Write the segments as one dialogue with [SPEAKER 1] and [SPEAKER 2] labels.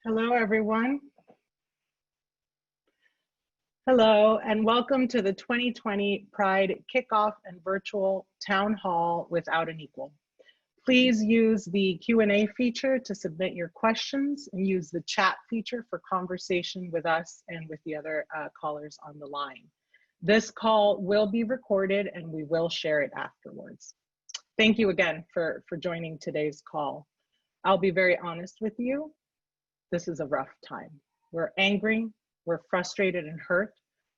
[SPEAKER 1] Hello, everyone. Hello, and welcome to the 2020 Pride Kickoff and Virtual Town Hall Without an Equal. Please use the Q&A feature to submit your questions and use the chat feature for conversation with us and with the other callers on the line. This call will be recorded and we will share it afterwards. Thank you again for joining today's call. I'll be very honest with you. This is a rough time. We're angry, we're frustrated and hurt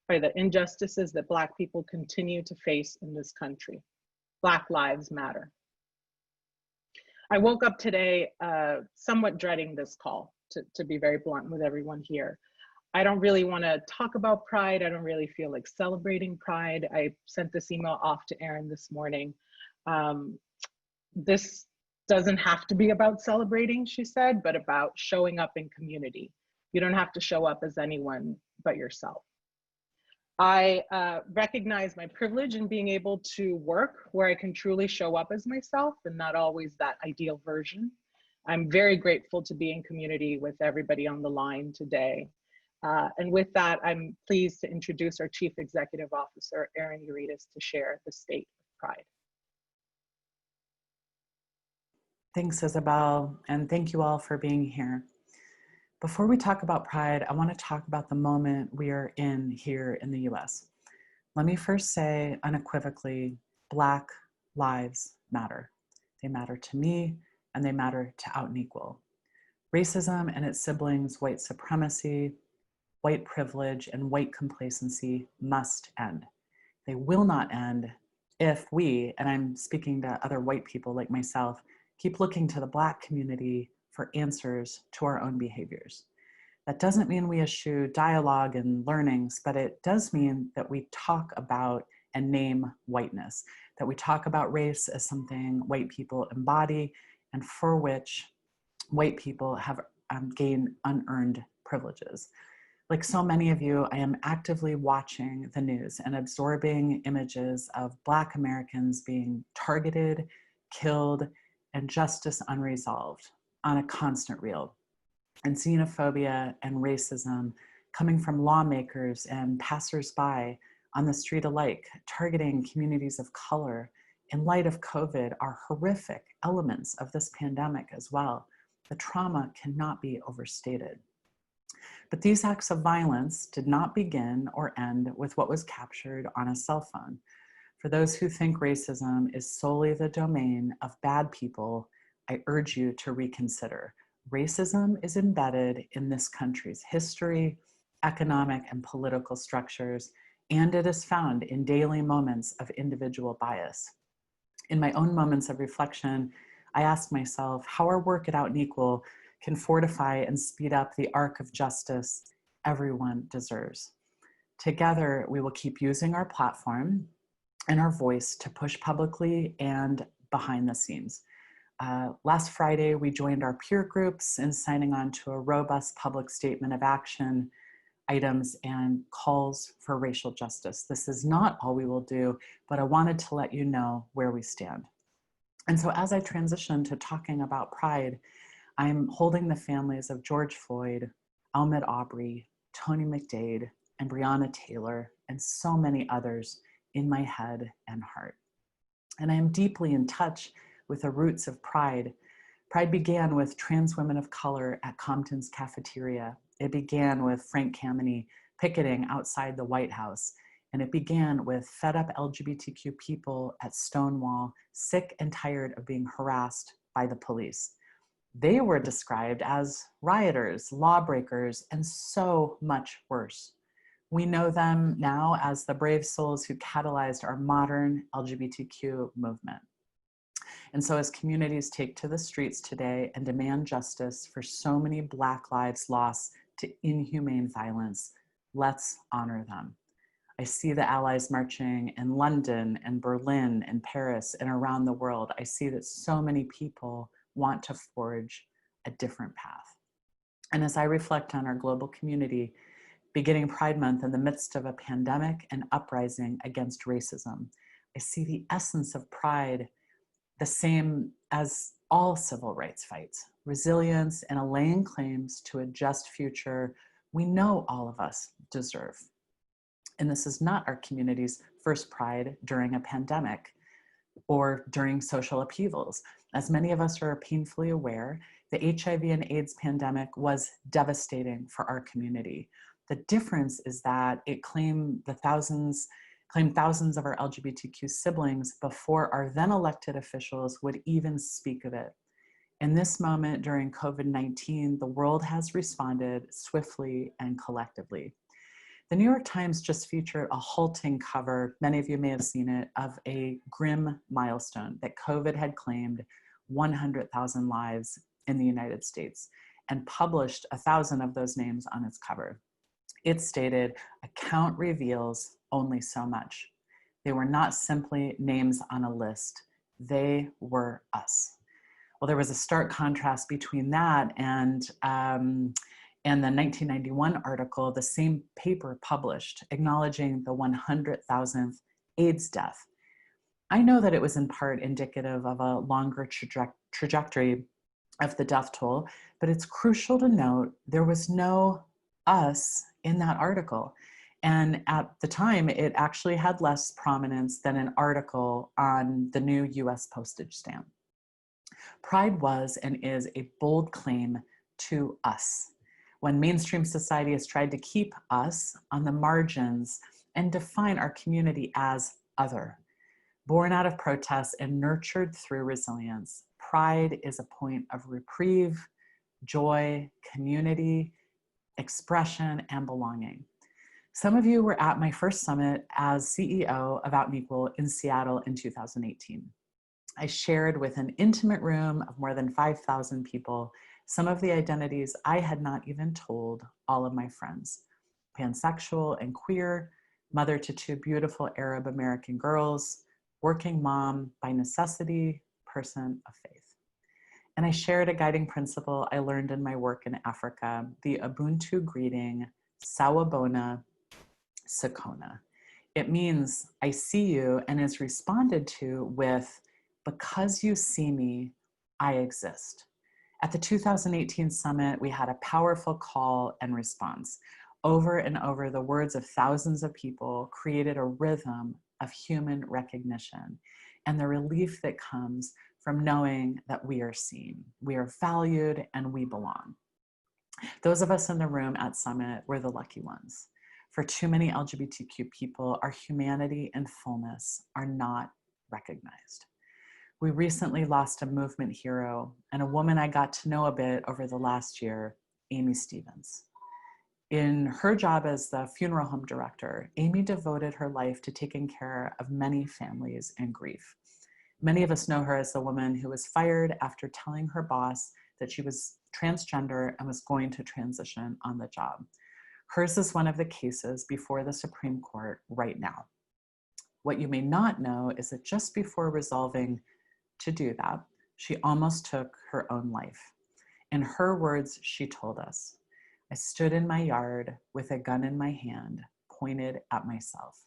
[SPEAKER 1] by the injustices that Black people continue to face in this country. Black lives matter. I woke up today somewhat dreading this call, to be very blunt with everyone here. I don't really want to talk about Pride. I don't really feel like celebrating Pride. I sent this email off to Erin this morning. This doesn't have to be about celebrating, she said, but about showing up in community. You don't have to show up as anyone but yourself. I recognize my privilege in being able to work where I can truly show up as myself and not always that ideal version. I'm very grateful to be in community with everybody on the line today. And with that, I'm pleased to introduce our Chief Executive Officer, Erin Uritis, to share the state of Pride.
[SPEAKER 2] Thanks, Isabel, and thank you all for being here. Before we talk about Pride, I want to talk about the moment we are in here in the US. Let me first say unequivocally, Black lives matter. They matter to me, and they matter to Out and Equal. Racism and its siblings, white supremacy, white privilege, and white complacency must end. They will not end if we, and I'm speaking to other white people like myself, keep looking to the Black community for answers to our own behaviors. That doesn't mean we eschew dialogue and learnings, but it does mean that we talk about and name whiteness, that we talk about race as something white people embody and for which white people have gained unearned privileges. Like so many of you, I am actively watching the news and absorbing images of Black Americans being targeted, killed, and justice unresolved on a constant reel. And xenophobia and racism coming from lawmakers and passersby on the street alike, targeting communities of color in light of COVID are horrific elements of this pandemic as well. The trauma cannot be overstated. But these acts of violence did not begin or end with what was captured on a cell phone. For those who think racism is solely the domain of bad people, I urge you to reconsider. Racism is embedded in this country's history, economic and political structures, and it is found in daily moments of individual bias. In my own moments of reflection, I ask myself how our work at Out and Equal can fortify and speed up the arc of justice everyone deserves. Together, we will keep using our platform and our voice to push publicly and behind the scenes. Last Friday, we joined our peer groups in signing on to a robust public statement of action items and calls for racial justice. This is not all we will do, but I wanted to let you know where we stand. And so as I transition to talking about Pride, I'm holding the families of George Floyd, Ahmaud Arbery, Tony McDade, and Breonna Taylor, and so many others in my head and heart. And I am deeply in touch with the roots of Pride. Pride began with trans women of color at Compton's cafeteria. It began with Frank Kameny picketing outside the White House. And it began with fed up LGBTQ people at Stonewall, sick and tired of being harassed by the police. They were described as rioters, lawbreakers, and so much worse. We know them now as the brave souls who catalyzed our modern LGBTQ movement. And so as communities take to the streets today and demand justice for so many Black lives lost to inhumane violence, let's honor them. I see the allies marching in London and Berlin and Paris and around the world. I see that so many people want to forge a different path. And as I reflect on our global community, beginning Pride Month in the midst of a pandemic and uprising against racism, I see the essence of Pride the same as all civil rights fights, resilience, and laying claims to a just future we know all of us deserve. And this is not our community's first Pride during a pandemic or during social upheavals. As many of us are painfully aware, the HIV and AIDS pandemic was devastating for our community. The difference is that it claimed thousands of our LGBTQ siblings before our then elected officials would even speak of it. In this moment during COVID-19, the world has responded swiftly and collectively. The New York Times just featured a halting cover, many of you may have seen it, of a grim milestone that COVID had claimed 100,000 lives in the United States and published 1,000 of those names on its cover. It stated, "A count reveals only so much." They were not simply names on a list, they were us. Well, there was a stark contrast between that and the 1991 article the same paper published, acknowledging the 100,000th AIDS death. I know that it was in part indicative of a longer trajectory of the death toll, but it's crucial to note there was no us in that article. And at the time, it actually had less prominence than an article on the new US postage stamp. Pride was and is a bold claim to us. When mainstream society has tried to keep us on the margins and define our community as other, born out of protests and nurtured through resilience, Pride is a point of reprieve, joy, community, expression, and belonging. Some of you were at my first summit as CEO of Out and Equal in Seattle in 2018. I shared with an intimate room of more than 5,000 people some of the identities I had not even told all of my friends. Pansexual and queer, mother to two beautiful Arab American girls, working mom by necessity, person of faith. And I shared a guiding principle I learned in my work in Africa, the Ubuntu greeting, Sawabona Sakona. It means I see you and is responded to with, because you see me, I exist. At the 2018 summit, we had a powerful call and response. Over and over, the words of thousands of people created a rhythm of human recognition and the relief that comes from knowing that we are seen, we are valued, and we belong. Those of us in the room at Summit were the lucky ones. For too many LGBTQ people, our humanity and fullness are not recognized. We recently lost a movement hero and a woman I got to know a bit over the last year, Amy Stevens. In her job as the funeral home director, Amy devoted her life to taking care of many families in grief. Many of us know her as the woman who was fired after telling her boss that she was transgender and was going to transition on the job. Hers is one of the cases before the Supreme Court right now. What you may not know is that just before resolving to do that, she almost took her own life. In her words, she told us, "I stood in my yard with a gun in my hand, pointed at myself,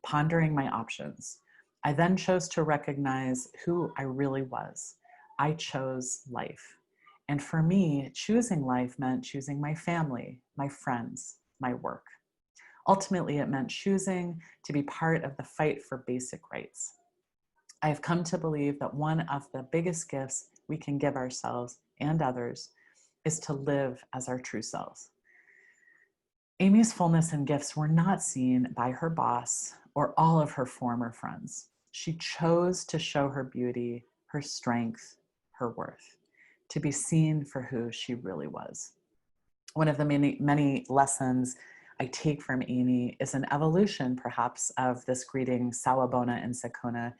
[SPEAKER 2] pondering my options. I then chose to recognize who I really was. I chose life. And for me, choosing life meant choosing my family, my friends, my work. Ultimately, it meant choosing to be part of the fight for basic rights. I have come to believe that one of the biggest gifts we can give ourselves and others is to live as our true selves." Amy's fullness and gifts were not seen by her boss or all of her former friends. She chose to show her beauty, her strength, her worth, to be seen for who she really was. One of the many lessons I take from Amy is an evolution, perhaps, of this greeting, Sawabona and Sakona,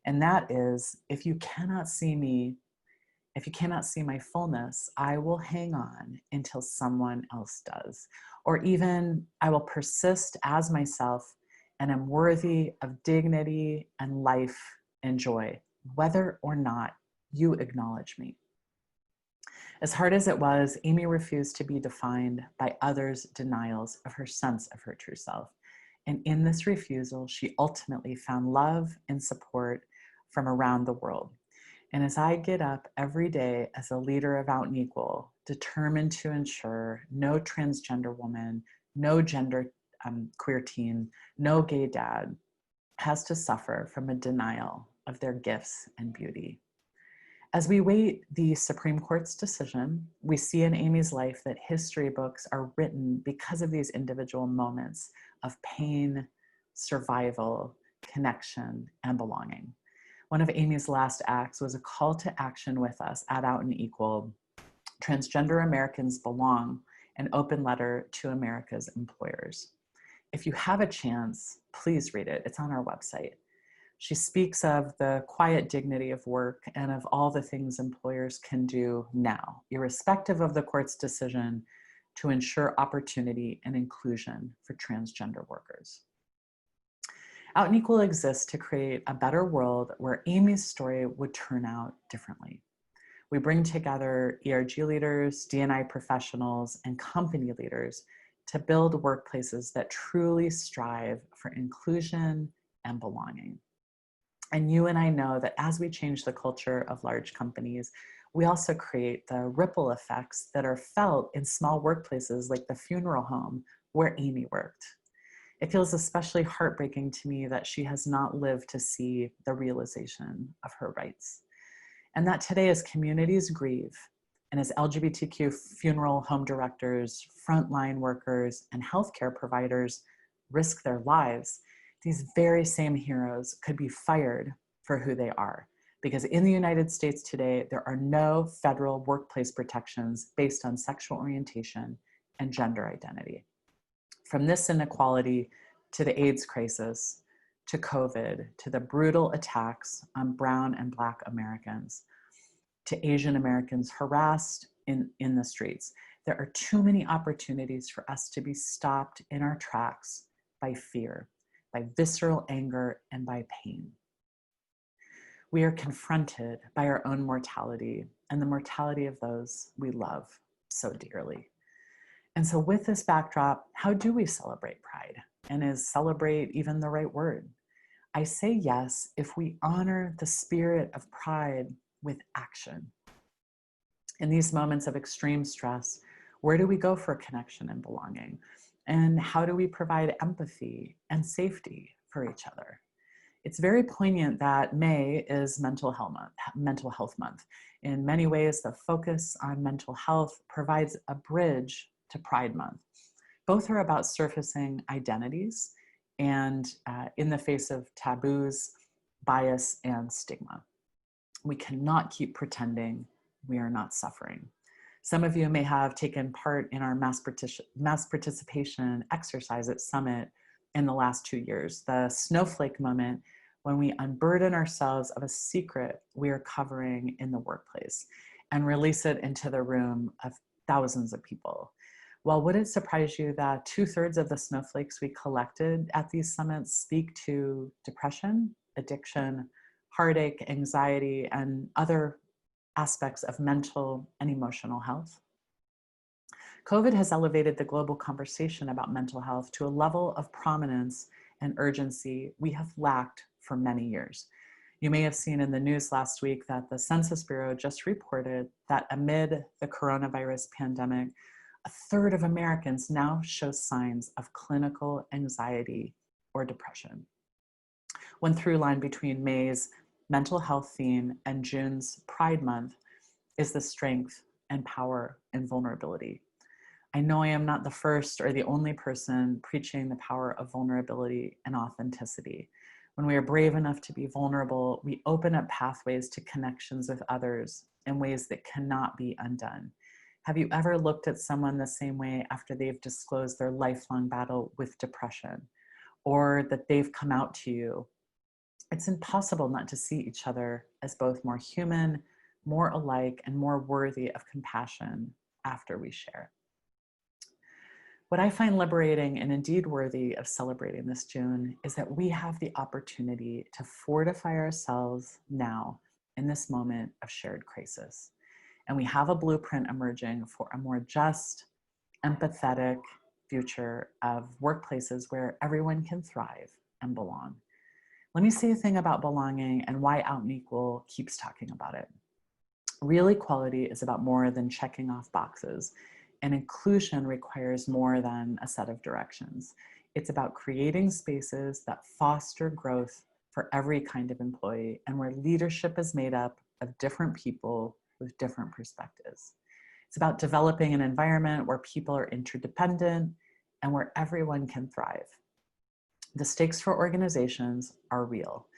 [SPEAKER 2] and that is, if you cannot see me, if you cannot see my fullness, I will hang on until someone else does. Or even I will persist as myself and am worthy of dignity and life and joy, whether or not you acknowledge me. As hard as it was, Amy refused to be defined by others' denials of her sense of her true self. And in this refusal, she ultimately found love and support from around the world. And as I get up every day as a leader of Out and Equal, determined to ensure no transgender woman, no gender queer teen, no gay dad has to suffer from a denial of their gifts and beauty. As we wait the Supreme Court's decision, we see in Amy's life that history books are written because of these individual moments of pain, survival, connection, and belonging. One of Amy's last acts was a call to action with us at Out and Equal, Transgender Americans Belong, an open letter to America's employers. If you have a chance, please read it. It's on our website. She speaks of the quiet dignity of work and of all the things employers can do now, irrespective of the court's decision, to ensure opportunity and inclusion for transgender workers. Out and Equal exists to create a better world where Amy's story would turn out differently. We bring together ERG leaders, D&I professionals, and company leaders to build workplaces that truly strive for inclusion and belonging. And you and I know that as we change the culture of large companies, we also create the ripple effects that are felt in small workplaces like the funeral home where Amy worked. It feels especially heartbreaking to me that she has not lived to see the realization of her rights. And that today, as communities grieve, and as LGBTQ funeral home directors, frontline workers, and healthcare providers risk their lives, these very same heroes could be fired for who they are. Because in the United States today, there are no federal workplace protections based on sexual orientation and gender identity. From this inequality to the AIDS crisis, to COVID, to the brutal attacks on Brown and Black Americans, to Asian Americans harassed in the streets, there are too many opportunities for us to be stopped in our tracks by fear, by visceral anger, and by pain. We are confronted by our own mortality and the mortality of those we love so dearly. And so with this backdrop, how do we celebrate Pride? And is celebrate even the right word? I say yes if we honor the spirit of Pride with action. In these moments of extreme stress, where do we go for connection and belonging? And how do we provide empathy and safety for each other? It's very poignant that May is Mental Health Month. In many ways, the focus on mental health provides a bridge to Pride Month. Both are about surfacing identities and in the face of taboos, bias, and stigma. We cannot keep pretending we are not suffering. Some of you may have taken part in our mass participation exercise at Summit in the last 2 years, the snowflake moment when we unburden ourselves of a secret we are covering in the workplace and release it into the room of thousands of people. Well, would it surprise you that 2/3 of the snowflakes we collected at these summits speak to depression, addiction, heartache, anxiety, and other aspects of mental and emotional health? COVID has elevated the global conversation about mental health to a level of prominence and urgency we have lacked for many years. You may have seen in the news last week that the Census Bureau just reported that amid the coronavirus pandemic, 1/3 of Americans now show signs of clinical anxiety or depression. One through line between May's mental health theme and June's Pride Month is the strength and power and vulnerability. I know I am not the first or the only person preaching the power of vulnerability and authenticity. When we are brave enough to be vulnerable, we open up pathways to connections with others in ways that cannot be undone. Have you ever looked at someone the same way after they've disclosed their lifelong battle with depression, or that they've come out to you? It's impossible not to see each other as both more human, more alike, and more worthy of compassion after we share. What I find liberating and indeed worthy of celebrating this June is that we have the opportunity to fortify ourselves now in this moment of shared crisis. And we have a blueprint emerging for a more just, empathetic future of workplaces where everyone can thrive and belong. Let me say a thing about belonging and why Out and Equal keeps talking about it. Real equality is about more than checking off boxes, and inclusion requires more than a set of directions. It's about creating spaces that foster growth for every kind of employee and where leadership is made up of different people with different perspectives. It's about developing an environment where people are interdependent and where everyone can thrive. The stakes for organizations are real.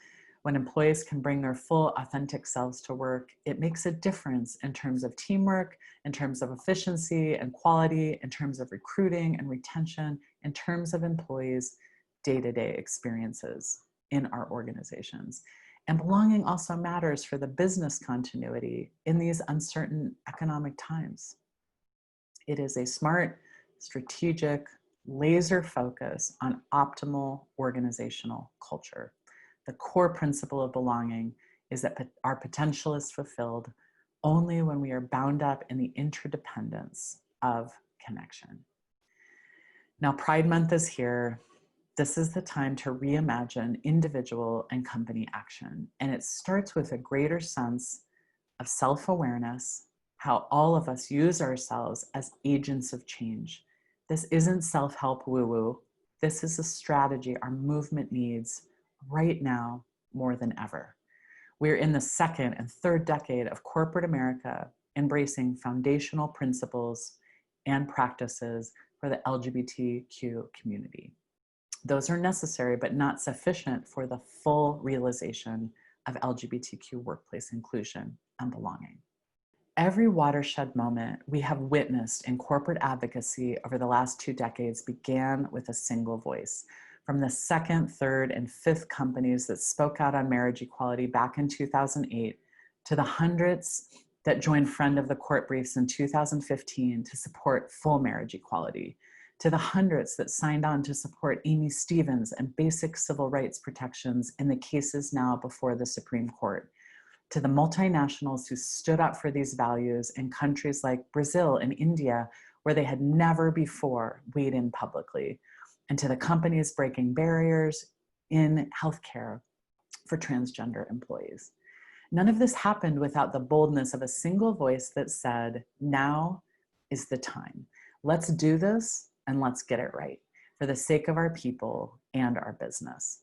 [SPEAKER 2] When employees can bring their full, authentic selves to work, it makes a difference in terms of teamwork, in terms of efficiency and quality, in terms of recruiting and retention, in terms of employees' day-to-day experiences in our organizations. And belonging also matters for the business continuity in these uncertain economic times. It is a smart, strategic, laser focus on optimal organizational culture. The core principle of belonging is that our potential is fulfilled only when we are bound up in the interdependence of connection. Now, Pride Month is here. This is the time to reimagine individual and company action. And it starts with a greater sense of self-awareness, how all of us use ourselves as agents of change. This isn't self-help woo-woo. This is a strategy our movement needs right now more than ever. We're in the second and third decade of corporate America embracing foundational principles and practices for the LGBTQ community. Those are necessary, but not sufficient for the full realization of LGBTQ workplace inclusion and belonging. Every watershed moment we have witnessed in corporate advocacy over the last 2 decades began with a single voice. From the second, third, and fifth companies that spoke out on marriage equality back in 2008, to the hundreds that joined Friend of the Court briefs in 2015 to support full marriage equality, to the hundreds that signed on to support Amy Stevens and basic civil rights protections in the cases now before the Supreme Court, to the multinationals who stood up for these values in countries like Brazil and India, where they had never before weighed in publicly, and to the companies breaking barriers in healthcare for transgender employees. None of this happened without the boldness of a single voice that said, now is the time. Let's do this and let's get it right for the sake of our people and our business.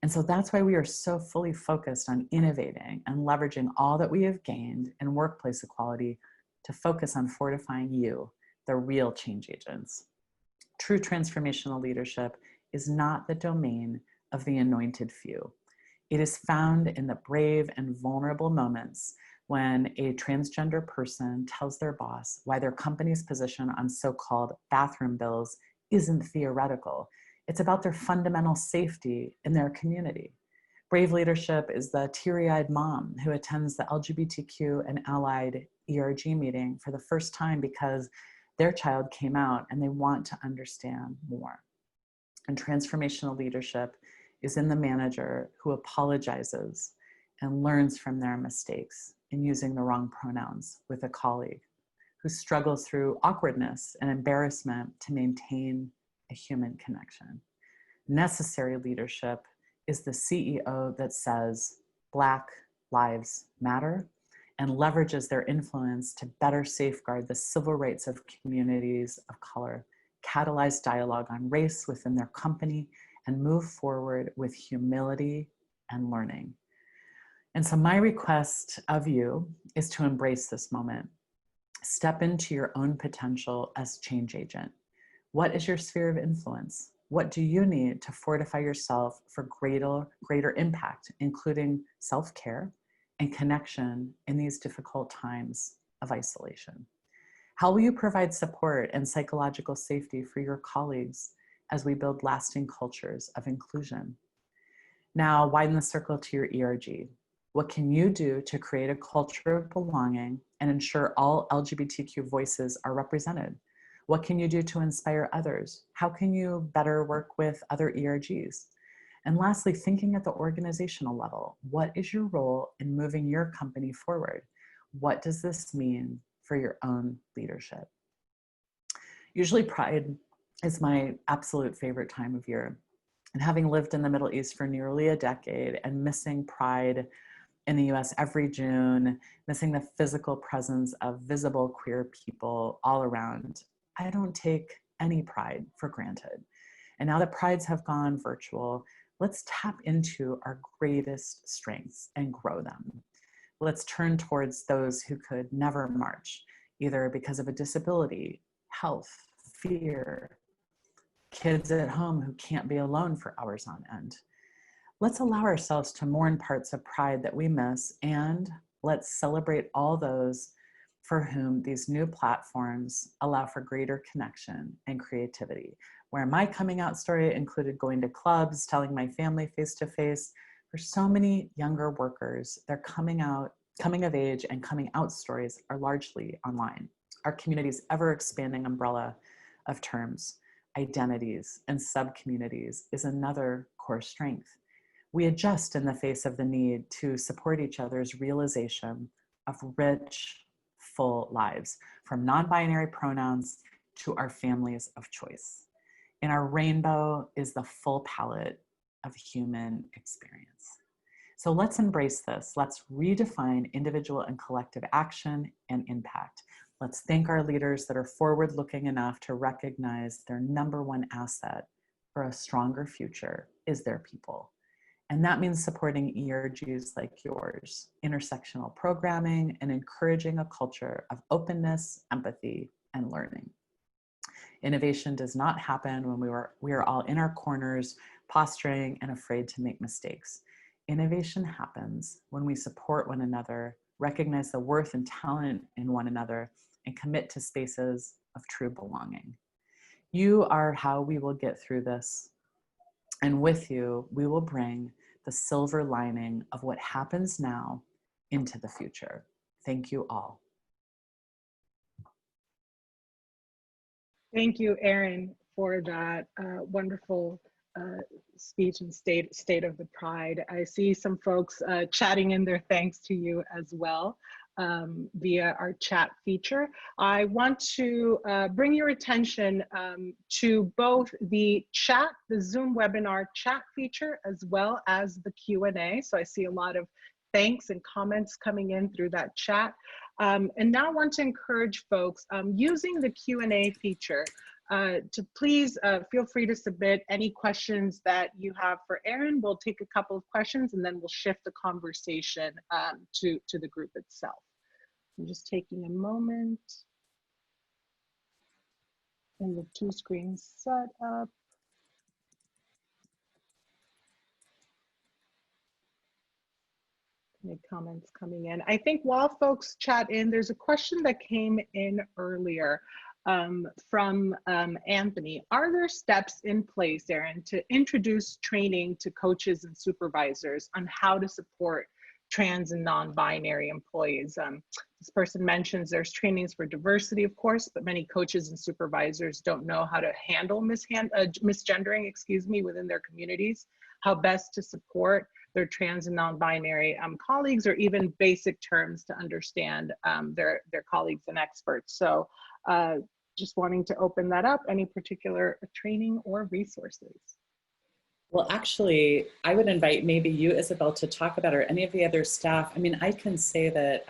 [SPEAKER 2] And so that's why we are so fully focused on innovating and leveraging all that we have gained in workplace equality to focus on fortifying you, the real change agents. True transformational leadership is not the domain of the anointed few. It is found in the brave and vulnerable moments when a transgender person tells their boss why their company's position on so-called bathroom bills isn't theoretical. It's about their fundamental safety in their community. Brave leadership is the teary-eyed mom who attends the LGBTQ and allied ERG meeting for the first time because their child came out and they want to understand more. And transformational leadership is in the manager who apologizes and learns from their mistakes in using the wrong pronouns with a colleague, who struggles through awkwardness and embarrassment to maintain a human connection. Necessary leadership is the CEO that says Black Lives Matter and leverages their influence to better safeguard the civil rights of communities of color, catalyze dialogue on race within their company, and move forward with humility and learning. And so my request of you is to embrace this moment. Step into your own potential as change agent. What is your sphere of influence? What do you need to fortify yourself for greater impact, including self-care and connection in these difficult times of isolation? How will you provide support and psychological safety for your colleagues as we build lasting cultures of inclusion? Now, widen the circle to your ERG. What can you do to create a culture of belonging and ensure all LGBTQ voices are represented? What can you do to inspire others? How can you better work with other ERGs? And lastly, thinking at the organizational level, what is your role in moving your company forward? What does this mean for your own leadership? Usually Pride is my absolute favorite time of year. And having lived in the Middle East for nearly a decade and missing Pride in the US every June, missing the physical presence of visible queer people all around, I don't take any Pride for granted. And now that Prides have gone virtual, let's tap into our greatest strengths and grow them. Let's turn towards those who could never march, either because of a disability, health, fear, kids at home who can't be alone for hours on end. Let's allow ourselves to mourn parts of Pride that we miss, and let's celebrate all those for whom these new platforms allow for greater connection and creativity. Where my coming out story included going to clubs, telling my family face to face, for so many younger workers, their coming of age and coming out stories are largely online. Our community's ever expanding umbrella of terms, identities, and sub-communities is another core strength. We adjust in the face of the need to support each other's realization of rich, full lives, from non-binary pronouns to our families of choice. In our rainbow is the full palette of human experience. So let's embrace this. Let's redefine individual and collective action and impact. Let's thank our leaders that are forward-looking enough to recognize their number one asset for a stronger future is their people. And that means supporting ERGs like yours, intersectional programming, and encouraging a culture of openness, empathy, and learning. Innovation does not happen when we are all in our corners, posturing and afraid to make mistakes. Innovation happens when we support one another, recognize the worth and talent in one another, and commit to spaces of true belonging. You are how we will get through this. And with you, we will bring the silver lining of what happens now into the future. Thank you all.
[SPEAKER 1] Thank you, Erin, for that wonderful speech and state of the Pride. I see some folks chatting in their thanks to you as well via our chat feature. I want to bring your attention to both the chat, the Zoom webinar chat feature, as well as the Q&A. So I see a lot of thanks and comments coming in through that chat. And now I want to encourage folks using the Q&A feature to please feel free to submit any questions that you have for Erin. We'll take a couple of questions and then we'll shift the conversation to the group itself. I'm just taking a moment. And the two screens set up. Any comments coming in? I think while folks chat in, there's a question that came in earlier from Anthony. Are there steps in place, Erin, to introduce training to coaches and supervisors on how to support trans and non-binary employees? This person mentions there's trainings for diversity, of course, but many coaches and supervisors don't know how to handle misgendering, within their communities, how best to support their trans and non-binary colleagues, or even basic terms to understand their colleagues and experts. So just wanting to open that up, any particular training or resources?
[SPEAKER 2] Well, actually, I would invite maybe you, Isabel, to talk about, or any of the other staff. I mean, I can say that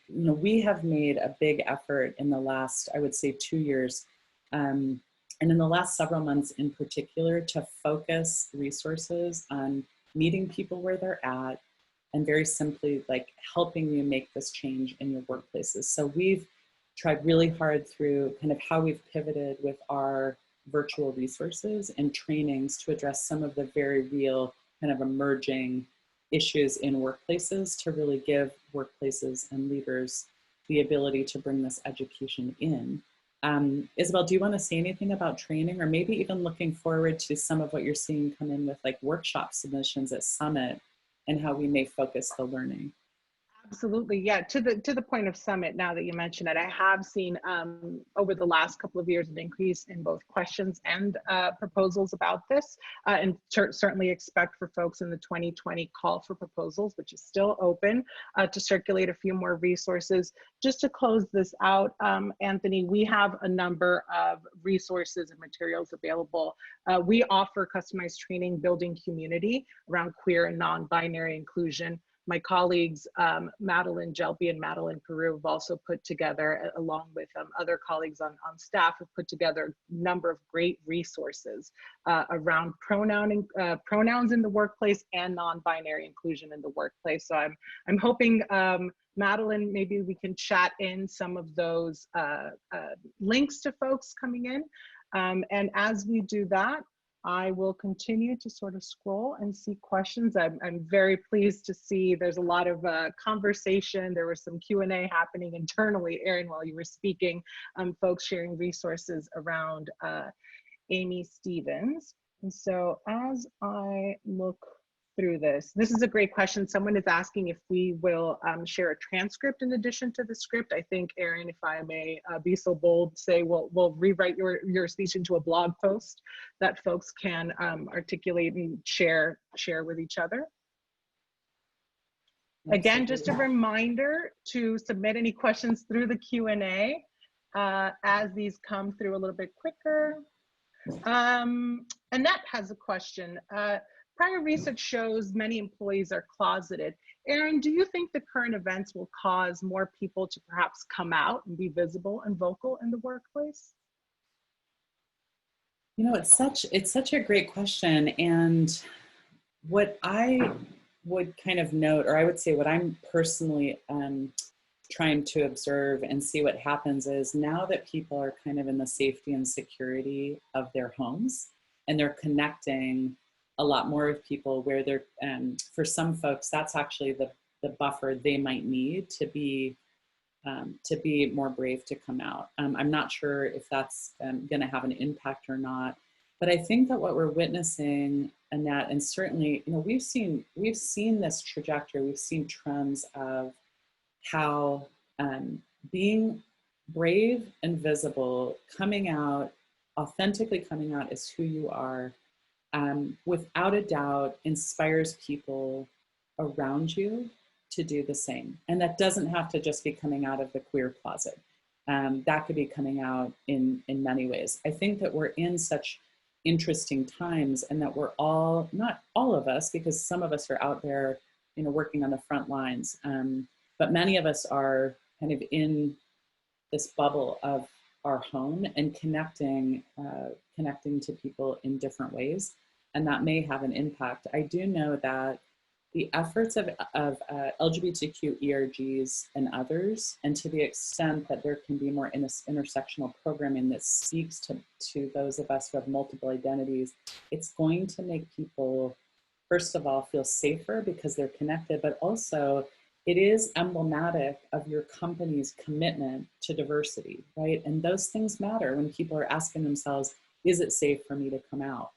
[SPEAKER 2] we have made a big effort in the last, I would say, 2 years, and in the last several months in particular, to focus resources on meeting people where they're at, and very simply, like, helping you make this change in your workplaces. So we've tried really hard through kind of how we've pivoted with our virtual resources and trainings to address some of the very real kind of emerging issues in workplaces, to really give workplaces and leaders the ability to bring this education in. Isabel, do you want to say anything about training, or maybe even looking forward to some of what you're seeing come in with like workshop submissions at Summit and how we may focus the learning?
[SPEAKER 1] Absolutely. Yeah. To the point of summit, now that you mention it, I have seen over the last couple of years an increase in both questions and proposals about this, and certainly expect for folks in the 2020 call for proposals, which is still open, to circulate a few more resources. Just to close this out, Anthony, we have a number of resources and materials available. We offer customized training building community around queer and non-binary inclusion. My colleagues, Madeline Jelby and Madeline Peru, have also put together, along with other colleagues on staff, have put together a number of great resources around pronouns in the workplace and non-binary inclusion in the workplace. So I'm hoping, Madeline, maybe we can chat in some of those links to folks coming in. And as we do that, I will continue to sort of scroll and see questions. I'm very pleased to see there's a lot of conversation. There was some Q&A happening internally, Erin, while you were speaking, folks sharing resources around Amy Stevens. And so as I look through this is a great question. Someone is asking if we will share a transcript in addition to the script. I think, Erin, if I may be so bold, say we'll rewrite your speech into a blog post that folks can articulate and share with each other. Again, just a reminder to submit any questions through the Q&A as these come through a little bit quicker. Annette has a question. Prior research shows many employees are closeted. Erin, do you think the current events will cause more people to perhaps come out and be visible and vocal in the workplace?
[SPEAKER 2] You know, it's such a great question. And what I would kind of note, or I would say what I'm personally trying to observe and see what happens is, now that people are kind of in the safety and security of their homes and they're connecting a lot more of people, where they're, for some folks, that's actually the buffer they might need to be more brave to come out. I'm not sure if that's going to have an impact or not, but I think that what we're witnessing, Annette, and certainly, you know, we've seen this trajectory, we've seen trends of how being brave and visible, coming out, authentically coming out as who you are, without a doubt inspires people around you to do the same. And that doesn't have to just be coming out of the queer closet. That could be coming out in many ways. I think that we're in such interesting times, and that we're all, not all of us, because some of us are out there, you know, working on the front lines, but many of us are kind of in this bubble of our home and connecting to people in different ways, and that may have an impact. I do know that the efforts of LGBTQ ERGs and others, and to the extent that there can be more intersectional programming that speaks to those of us who have multiple identities, it's going to make people, first of all, feel safer because they're connected, but also it is emblematic of your company's commitment to diversity, right? And those things matter when people are asking themselves, is it safe for me to come out?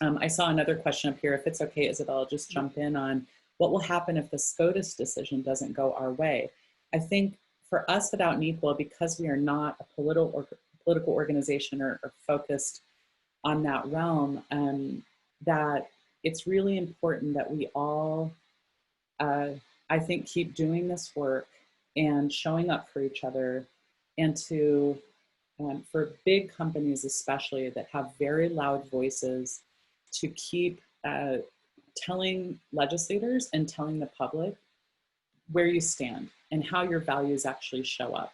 [SPEAKER 2] I saw another question up here. If it's okay, Isabel, just jump in on what will happen if the SCOTUS decision doesn't go our way. I think for us at Out and Equal, because we are not a political organization or focused on that realm, that it's really important that we all, I think, keep doing this work and showing up for each other, and to, for big companies especially that have very loud voices, to keep telling legislators and telling the public where you stand and how your values actually show up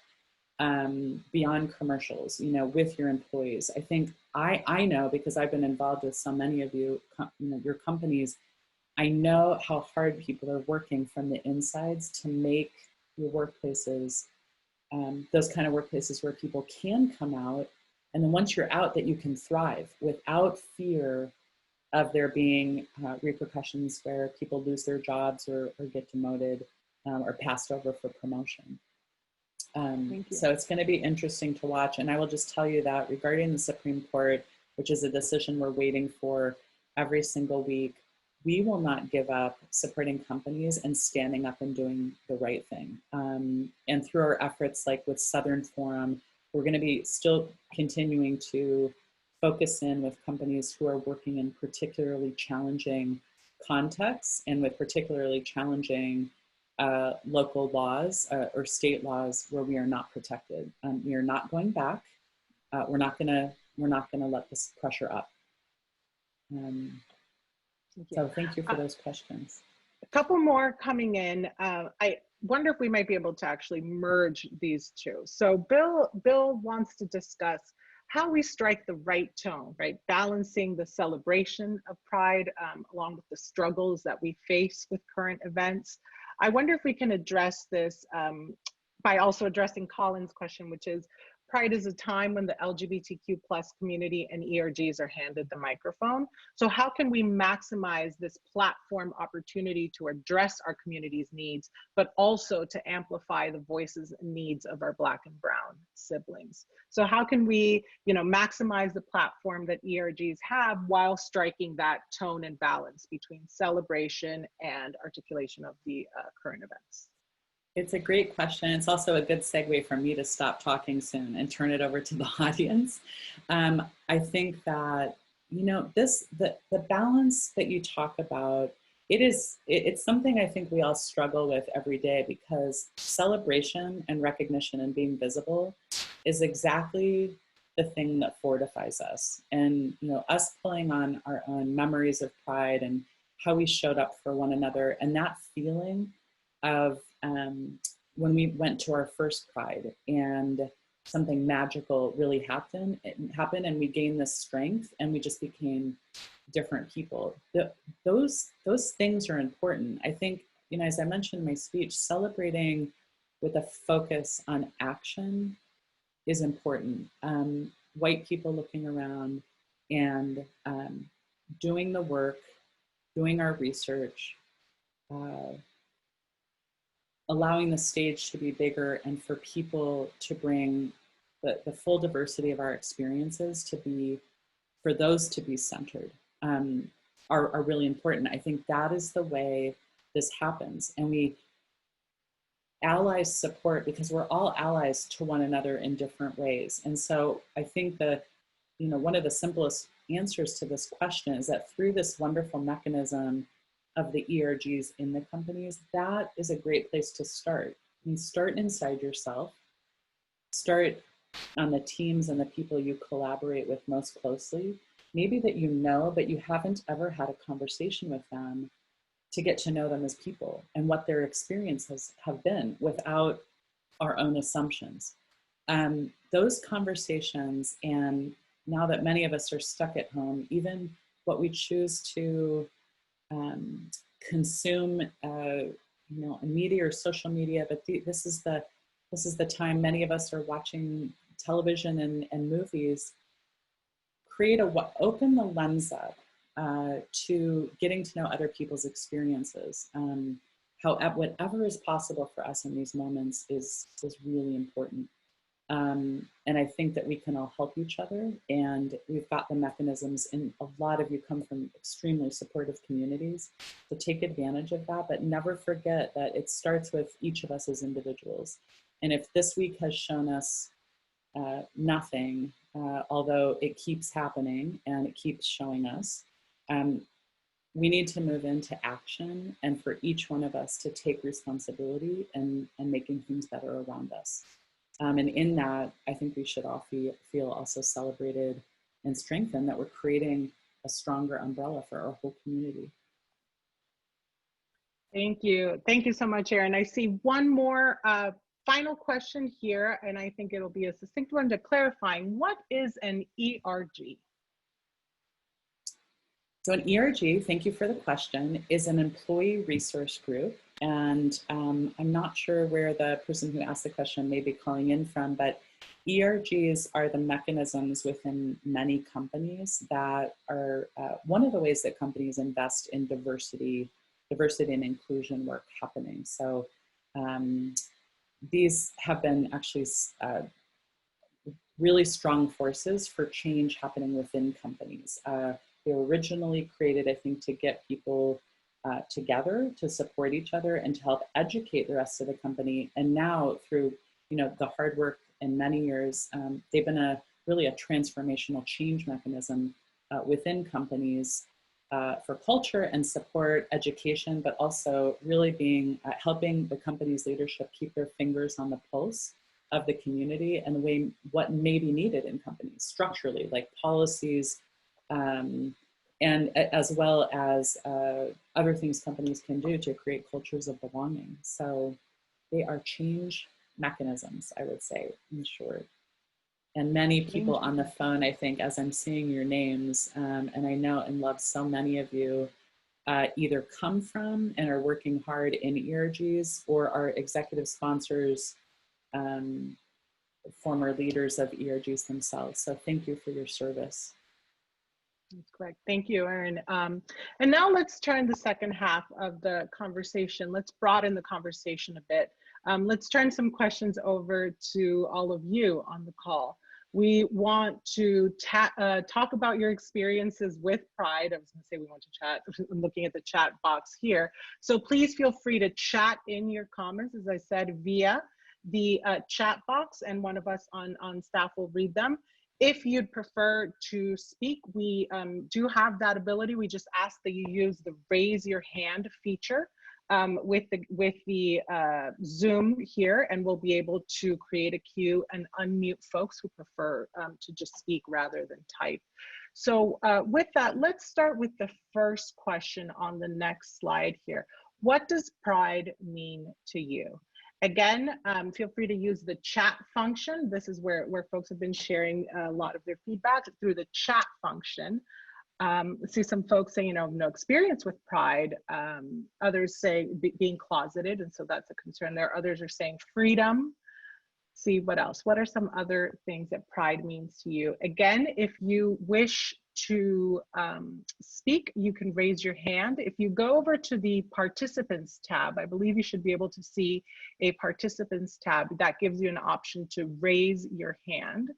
[SPEAKER 2] beyond commercials, you know, with your employees. I think I know, because I've been involved with so many of you, your companies, I know how hard people are working from the insides to make your workplaces, those kind of workplaces where people can come out, and then once you're out, that you can thrive without fear of there being repercussions where people lose their jobs or get demoted or passed over for promotion. So it's going to be interesting to watch. And I will just tell you that regarding the Supreme Court, which is a decision we're waiting for every single week, we will not give up supporting companies and standing up and doing the right thing. And through our efforts, like with Southern Forum, we're going to be still continuing to focus in with companies who are working in particularly challenging contexts and with particularly challenging local laws or state laws where we are not protected. We are not going back. We're not gonna let this pressure up. So thank you for those questions.
[SPEAKER 1] A couple more coming in. I wonder if we might be able to actually merge these two. So Bill wants to discuss how we strike the right tone, right? Balancing the celebration of Pride along with the struggles that we face with current events. I wonder if we can address this by also addressing Colin's question, which is, Pride is a time when the LGBTQ plus community and ERGs are handed the microphone. So how can we maximize this platform opportunity to address our community's needs, but also to amplify the voices and needs of our Black and Brown siblings? So how can we, maximize the platform that ERGs have while striking that tone and balance between celebration and articulation of the current events?
[SPEAKER 2] It's a great question. It's also a good segue for me to stop talking soon and turn it over to the audience. I think that, the balance that you talk about, it's something I think we all struggle with every day, because celebration and recognition and being visible is exactly the thing that fortifies us. And, us pulling on our own memories of Pride and how we showed up for one another, and that feeling of when we went to our first Pride and something magical really happened and we gained this strength and we just became different people. Those things are important. I think, as I mentioned in my speech, celebrating with a focus on action is important. White people looking around and doing the work, doing our research, allowing the stage to be bigger and for people to bring the full diversity of our experiences for those to be centered are really important. I think that is the way this happens. And we allies support, because we're all allies to one another in different ways. And so I think that, one of the simplest answers to this question is that through this wonderful mechanism of the ERGs in the companies, that is a great place to start. Start inside yourself, start on the teams and the people you collaborate with most closely, maybe that but you haven't ever had a conversation with them to get to know them as people and what their experiences have been without our own assumptions. Those conversations, and now that many of us are stuck at home, even what we choose to consume, media or social media, but this is the time many of us are watching television and movies. Open the lens up to getting to know other people's experiences. Whatever is possible for us in these moments is really important. And I think that we can all help each other, and we've got the mechanisms, and a lot of you come from extremely supportive communities, so take advantage of that, but never forget that it starts with each of us as individuals. And if this week has shown us nothing, although it keeps happening and it keeps showing us, we need to move into action, and for each one of us to take responsibility and making things better around us. And in that, I think we should all feel also celebrated and strengthened that we're creating a stronger umbrella for our whole community.
[SPEAKER 1] Thank you. Thank you so much, Erin. I see one more final question here, and I think it'll be a succinct one to clarifying. What is an ERG?
[SPEAKER 2] So an ERG, thank you for the question, is an employee resource group. And I'm not sure where the person who asked the question may be calling in from, but ERGs are the mechanisms within many companies that are one of the ways that companies invest in diversity and inclusion work happening. So these have been actually really strong forces for change happening within companies. They were originally created, I think, to get people together, to support each other, and to help educate the rest of the company. And now, through the hard work in many years, they've been really a transformational change mechanism within companies for culture and support, education, but also really being helping the company's leadership keep their fingers on the pulse of the community and the way what may be needed in companies structurally, like policies, and as well as other things companies can do to create cultures of belonging. So they are change mechanisms, I would say, in short. And many people on the phone, I think, as I'm seeing your names, and I know and love so many of you, either come from and are working hard in ERGs or are executive sponsors, former leaders of ERGs themselves. So thank you for your service.
[SPEAKER 1] That's correct. Thank you, Erin. And now let's turn the second half of the conversation. Let's broaden the conversation a bit. Let's turn some questions over to all of you on the call. We want to talk about your experiences with Pride. I was going to say we want to chat. I'm looking at the chat box here. So please feel free to chat in your comments, as I said, via the chat box, and one of us on staff will read them. If you'd prefer to speak, we do have that ability. We just ask that you use the raise your hand feature with the Zoom here, and we'll be able to create a queue and unmute folks who prefer to just speak rather than type. So with that, let's start with the first question on the next slide here. What does Pride mean to you? Again, feel free to use the chat function. This is where folks have been sharing a lot of their feedback through the chat function. I see some folks saying, no experience with Pride. Others say being closeted, and so that's a concern there. Others are saying freedom. See what else. What are some other things that Pride means to you? Again, if you wish to speak, you can raise your hand. If you go over to the participants tab, I believe you should be able to see a participants tab that gives you an option to raise your hand.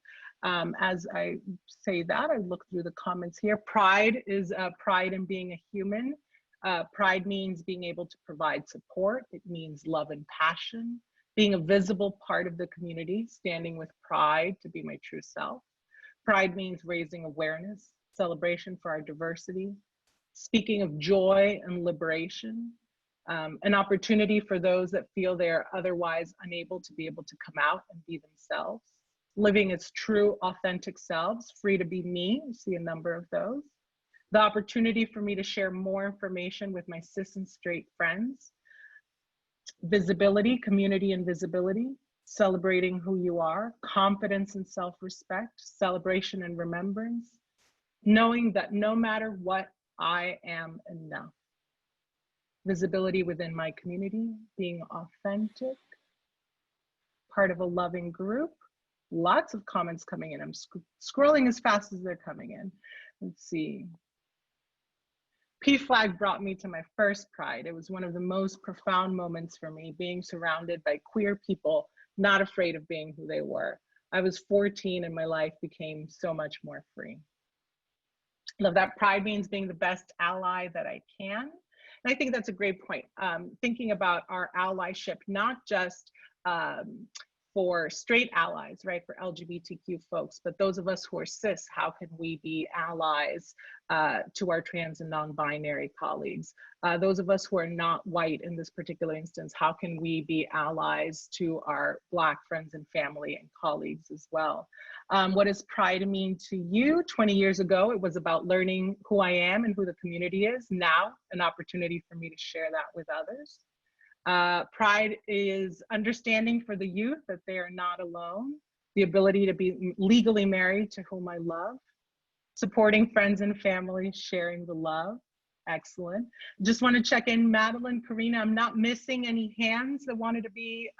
[SPEAKER 1] As I say that, I look through the comments here. Pride is pride in being a human. Pride means being able to provide support. It means love and passion, being a visible part of the community, standing with pride to be my true self. Pride means raising awareness, celebration for our diversity, speaking of joy and liberation, an opportunity for those that feel they're otherwise unable to be able to come out and be themselves, living as true, authentic selves, free to be me. You see a number of those. The opportunity for me to share more information with my cis and straight friends. Visibility, community and visibility, celebrating who you are, confidence and self-respect, celebration and remembrance, knowing that no matter what, I am enough. Visibility within my community, being authentic, part of a loving group. Lots of comments coming in. I'm scrolling as fast as they're coming in. Let's see. P-Flag brought me to my first Pride. It was one of the most profound moments for me, being surrounded by queer people, not afraid of being who they were. I was 14 and my life became so much more free. Love that. Pride means being the best ally that I can. And I think that's a great point. Thinking about our allyship, not just for straight allies, right, for LGBTQ folks, but those of us who are cis, how can we be allies to our trans and non-binary colleagues? Those of us who are not white in this particular instance, how can we be allies to our Black friends and family and colleagues as well? What does Pride mean to you? 20 years ago, it was about learning who I am and who the community is. Now, an opportunity for me to share that with others. Pride is understanding for the youth that they are not alone, the ability to be legally married to whom I love, supporting friends and family, sharing the love. Excellent. Just want to check in, Madeline, Karina, I'm not missing any hands that wanted to be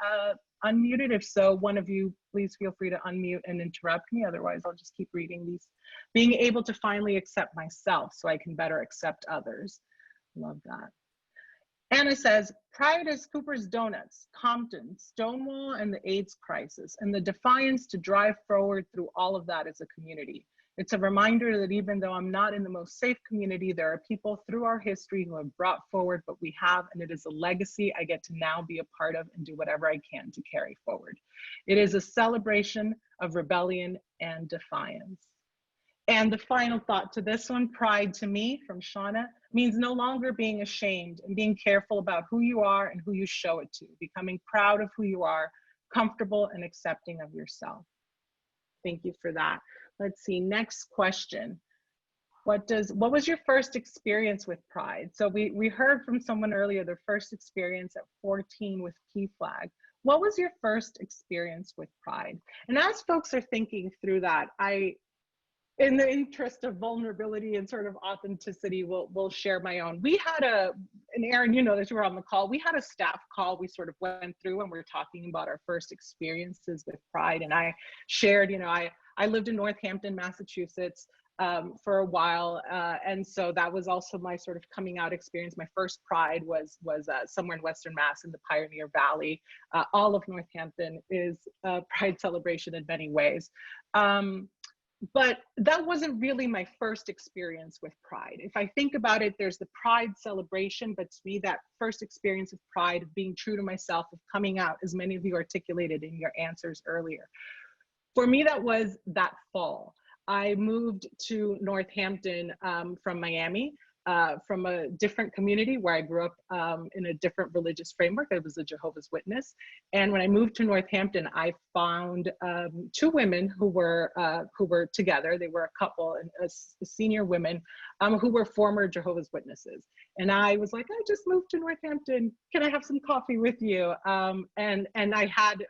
[SPEAKER 1] unmuted. If so, one of you, please feel free to unmute and interrupt me. Otherwise, I'll just keep reading these. Being able to finally accept myself so I can better accept others. Love that. Anna says, Pride is Cooper's Donuts, Compton, Stonewall, and the AIDS crisis, and the defiance to drive forward through all of that as a community. It's a reminder that even though I'm not in the most safe community, there are people through our history who have brought forward what we have, and it is a legacy I get to now be a part of and do whatever I can to carry forward. It is a celebration of rebellion and defiance. And the final thought to this one, pride to me from Shauna, means no longer being ashamed and being careful about who you are and who you show it to, becoming proud of who you are, comfortable and accepting of yourself. Thank you for that. Let's see, next question. What was your first experience with pride? So we heard from someone earlier, their first experience at 14 with PFLAG. What was your first experience with pride? And as folks are thinking through that, in the interest of vulnerability and sort of authenticity, we'll share my own. We had and Aaron, you know that you were on the call, we had a staff call we sort of went through and we're talking about our first experiences with pride. And I shared, I lived in Northampton, Massachusetts for a while. And so that was also my sort of coming out experience. My first pride was somewhere in Western Mass in the Pioneer Valley. All of Northampton is a pride celebration in many ways. But that wasn't really my first experience with pride. If I think about it, there's the pride celebration, but to me, that first experience of pride, of being true to myself, of coming out, as many of you articulated in your answers earlier. For me, that was that fall. I moved to Northampton from Miami, from a different community where I grew up in a different religious framework. I was a Jehovah's Witness. And when I moved to Northampton, I found two women who were together. They were a couple, and senior women who were former Jehovah's Witnesses. And I was like, I just moved to Northampton. Can I have some coffee with you? And I had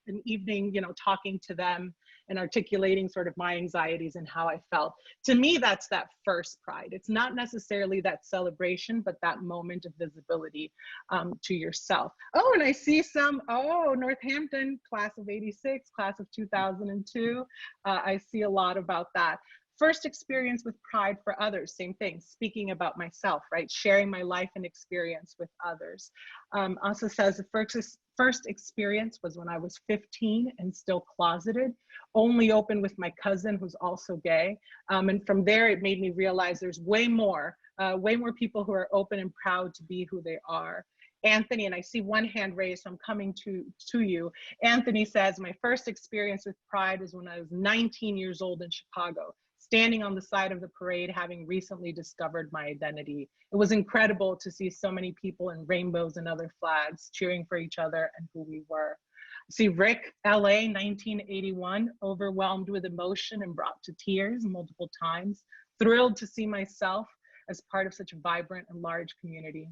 [SPEAKER 1] an evening, talking to them and articulating sort of my anxieties and how I felt. To me, that's that first pride. It's not necessarily that celebration, but that moment of visibility to yourself. Oh, and I see Northampton, class of '86, class of 2002. I see a lot about that. First experience with pride for others, same thing, speaking about myself, right? Sharing my life and experience with others. Also says the first experience was when I was 15 and still closeted, only open with my cousin who's also gay. And from there, it made me realize there's way more people who are open and proud to be who they are. Anthony, and I see one hand raised, so I'm coming to you. Anthony says, my first experience with pride was when I was 19 years old in Chicago, standing on the side of the parade, having recently discovered my identity. It was incredible to see so many people in rainbows and other flags cheering for each other and who we were. See Rick, LA, 1981, overwhelmed with emotion and brought to tears multiple times, thrilled to see myself as part of such a vibrant and large community.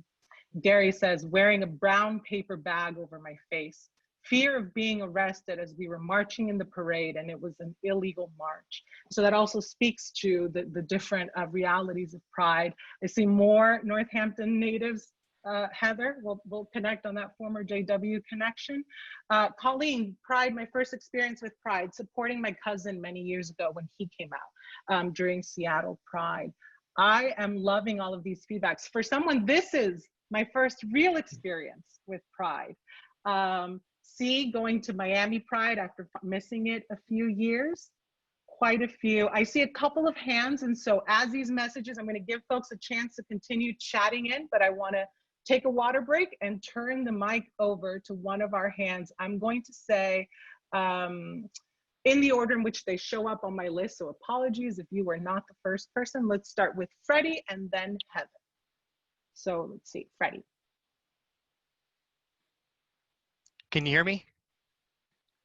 [SPEAKER 1] Gary says, wearing a brown paper bag over my face, fear of being arrested as we were marching in the parade, and it was an illegal march. So that also speaks to the different realities of pride. I see more Northampton natives. Heather, we'll connect on that former JW connection. Colleen, pride, my first experience with pride, supporting my cousin many years ago when he came out during Seattle Pride. I am loving all of these feedbacks. For someone, this is my first real experience with pride. See, going to Miami Pride after missing it a few years, quite a few. I see a couple of hands, and so as these messages, I'm going to give folks a chance to continue chatting in, but I want to take a water break and turn the mic over to one of our hands. I'm going to say in the order in which they show up on my list, so apologies if you were not the first person. Let's start with Freddie and then Heather. So let's see, Freddie.
[SPEAKER 3] Can you hear me?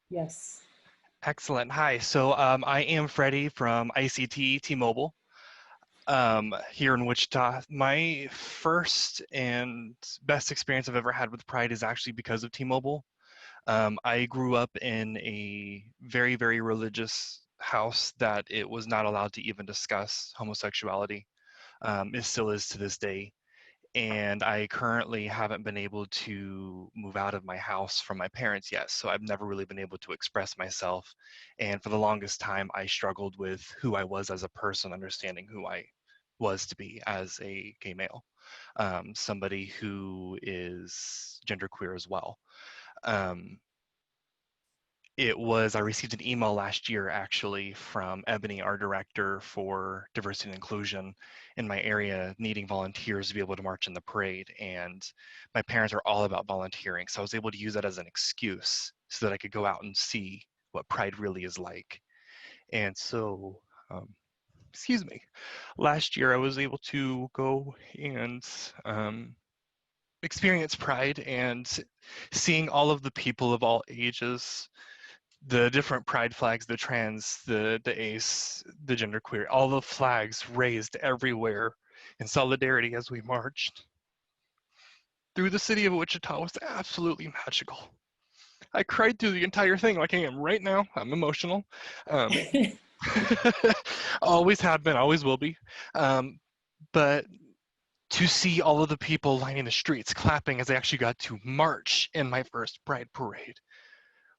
[SPEAKER 2] Yes.
[SPEAKER 3] Excellent. Hi. So I am Freddie from ICT T-Mobile here in Wichita. My first and best experience I've ever had with Pride is actually because of T-Mobile. I grew up in a very, very religious house that it was not allowed to even discuss homosexuality. It still is to this day. And I currently haven't been able to move out of my house from my parents yet, so I've never really been able to express myself. And for the longest time, I struggled with who I was as a person, understanding who I was to be as a gay male, somebody who is genderqueer as well. I received an email last year actually from Ebony, our director for diversity and inclusion in my area, needing volunteers to be able to march in the parade. And my parents are all about volunteering. So I was able to use that as an excuse so that I could go out and see what Pride really is like. And so, excuse me, last year I was able to go and experience Pride, and seeing all of the people of all ages, the different pride flags, the trans, the ace, the genderqueer, all the flags raised everywhere in solidarity as we marched through the city of Wichita was absolutely magical. I cried through the entire thing like I am right now. I'm emotional. Always have been, always will be. But to see all of the people lining the streets clapping as I actually got to march in my first Pride parade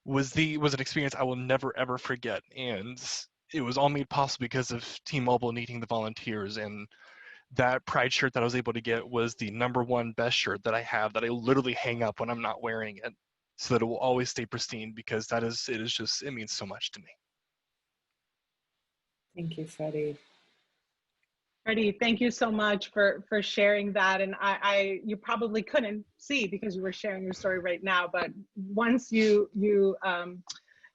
[SPEAKER 3] was an experience I will never ever forget. And it was all made possible because of T-Mobile needing the volunteers. And that Pride shirt that I was able to get was the #1 best shirt that I have, that I literally hang up when I'm not wearing it, so that it will always stay pristine, because it means so much to me.
[SPEAKER 2] Thank you, Freddie.
[SPEAKER 1] Freddie, thank you so much for sharing that. And you probably couldn't see because you were sharing your story right now, but once you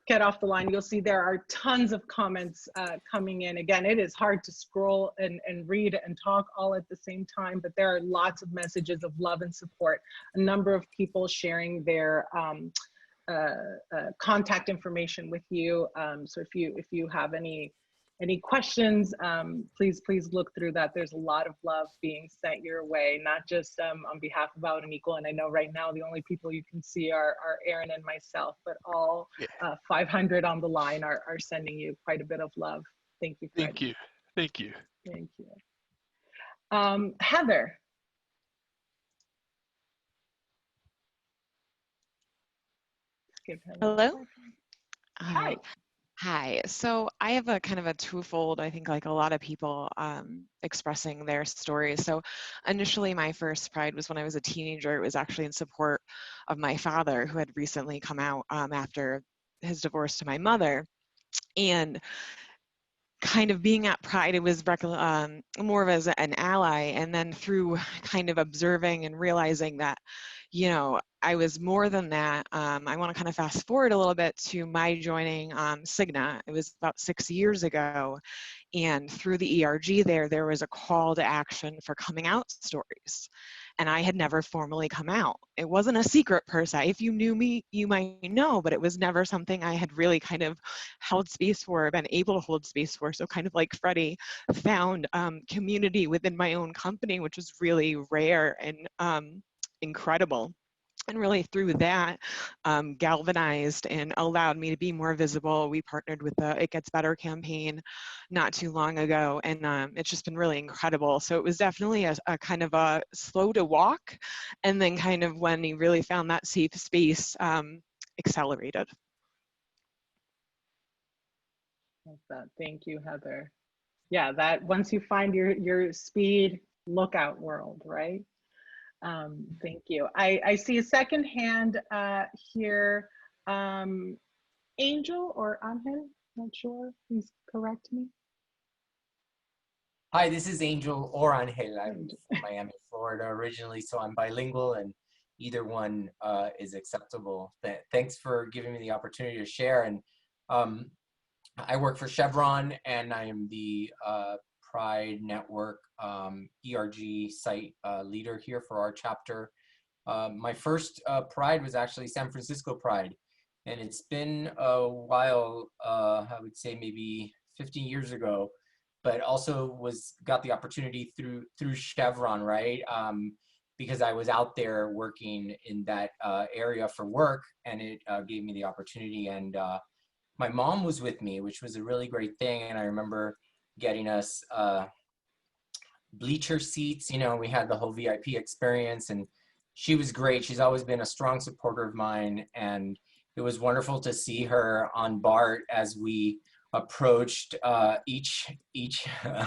[SPEAKER 1] get off the line, you'll see there are tons of comments coming in. Again, it is hard to scroll and read and talk all at the same time, but there are lots of messages of love and support. A number of people sharing their contact information with you. So if you have any questions, please look through that. There's a lot of love being sent your way, not just on behalf of Out and Equal. And I know right now the only people you can see are Aaron and myself, but all 500 on the line are sending you quite a bit of love. Thank you, Freddie.
[SPEAKER 3] Thank you. Thank you.
[SPEAKER 1] Thank you. Heather.
[SPEAKER 4] Hello.
[SPEAKER 1] Hi.
[SPEAKER 4] Hi. So I have a kind of a twofold, I think, like a lot of people expressing their stories. So initially my first Pride was when I was a teenager. It was actually in support of my father, who had recently come out after his divorce to my mother. And kind of being at Pride, it was more of as an ally. And then through kind of observing and realizing that, you know, I was more than that. I want to kind of fast forward a little bit to my joining Cigna. It was about 6 years ago. And through the ERG there was a call to action for coming out stories. And I had never formally come out. It wasn't a secret per se. If you knew me, you might know, but it was never something I had really kind of held space for, been able to hold space for. So kind of like Freddie, found community within my own company, which was really rare and incredible. And really through that, galvanized and allowed me to be more visible. We partnered with the It Gets Better campaign not too long ago, and it's just been really incredible. So it was definitely a kind of a slow to walk, and then kind of when you really found that safe space, accelerated.
[SPEAKER 1] Thank you, Heather. Yeah, that once you find your speed, look out world, right? Thank you. I see a second hand here. Angel or Angel, not sure. Please correct me.
[SPEAKER 5] Hi, this is Angel or Angel. I'm from Miami, Florida originally, so I'm bilingual, and either one is acceptable. Thanks for giving me the opportunity to share. And I work for Chevron, and I am the Pride Network ERG site leader here for our chapter. My first Pride was actually San Francisco Pride, and it's been a while, I would say maybe 15 years ago, but also got the opportunity through Chevron, right? Because I was out there working in that area for work, and it gave me the opportunity. And my mom was with me, which was a really great thing. And I remember getting us bleacher seats. You know, we had the whole VIP experience, and she was great. She's always been a strong supporter of mine, and it was wonderful to see her on BART as we approached each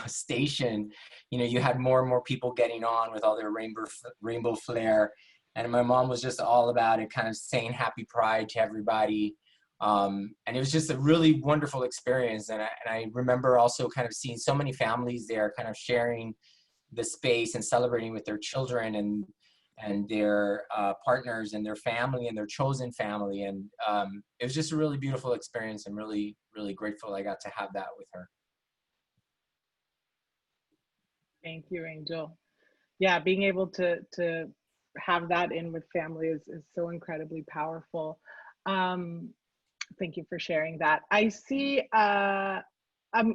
[SPEAKER 5] station. You know, you had more and more people getting on with all their rainbow flair, and my mom was just all about it, kind of saying happy Pride to everybody. And it was just a really wonderful experience. And I remember also kind of seeing so many families there kind of sharing the space and celebrating with their children and their partners and their family and their chosen family. And it was just a really beautiful experience, and really, really grateful I got to have that with her.
[SPEAKER 1] Thank you, Angel. Yeah, being able to have that in with family is so incredibly powerful. Thank you for sharing that. I see, I'm